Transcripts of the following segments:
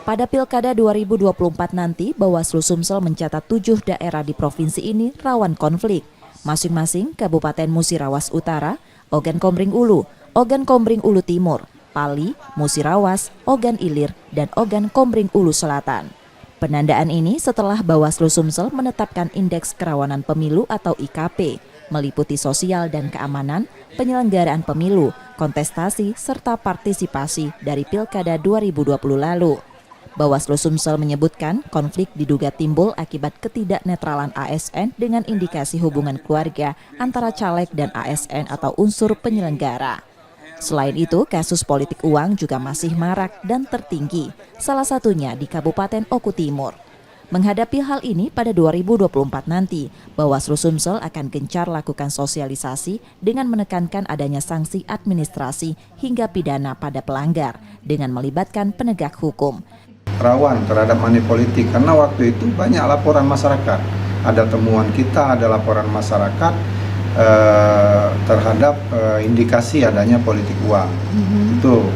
Pada Pilkada 2024 nanti, Bawaslu Sumsel mencatat 7 daerah di provinsi ini rawan konflik. Masing-masing Kabupaten Musirawas Utara, Ogan Komering Ulu, Ogan Komering Ulu Timur, Pali, Musirawas, Ogan Ilir, dan Ogan Komering Ulu Selatan. Penandaan ini setelah Bawaslu Sumsel menetapkan Indeks Kerawanan Pemilu atau IKP, meliputi sosial dan keamanan, penyelenggaraan pemilu, kontestasi, serta partisipasi dari Pilkada 2020 lalu. Bawaslu Sumsel menyebutkan konflik diduga timbul akibat ketidaknetralan ASN dengan indikasi hubungan keluarga antara caleg dan ASN atau unsur penyelenggara. Selain itu, kasus politik uang juga masih marak dan tertinggi, salah satunya di Kabupaten Oku Timur. Menghadapi hal ini pada 2024 nanti, Bawaslu Sumsel akan gencar lakukan sosialisasi dengan menekankan adanya sanksi administrasi hingga pidana pada pelanggar dengan melibatkan penegak hukum. Rawan terhadap money politik karena waktu itu banyak laporan masyarakat, ada temuan kita, ada laporan masyarakat terhadap indikasi adanya politik uang. Itu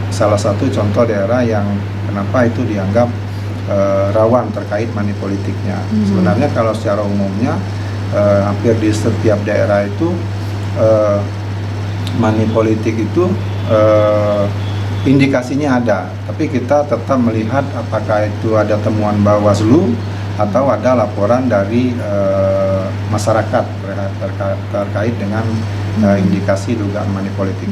salah satu contoh daerah yang kenapa itu dianggap rawan terkait money politiknya. Sebenarnya kalau secara umumnya hampir di setiap daerah itu money politik itu indikasinya ada, tapi kita tetap melihat apakah itu ada temuan Bawaslu atau ada laporan dari masyarakat terkait dengan indikasi dugaan money politik.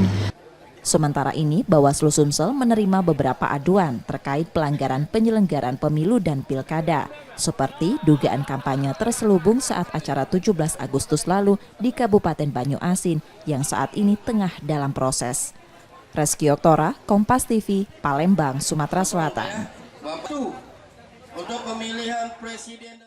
Sementara ini, Bawaslu Sumsel menerima beberapa aduan terkait pelanggaran penyelenggaraan pemilu dan pilkada, seperti dugaan kampanye terselubung saat acara 17 Agustus lalu di Kabupaten Banyuasin yang saat ini tengah dalam proses. Reski Oktora, Kompas TV, Palembang, Sumatera Selatan. Untuk pemilihan presiden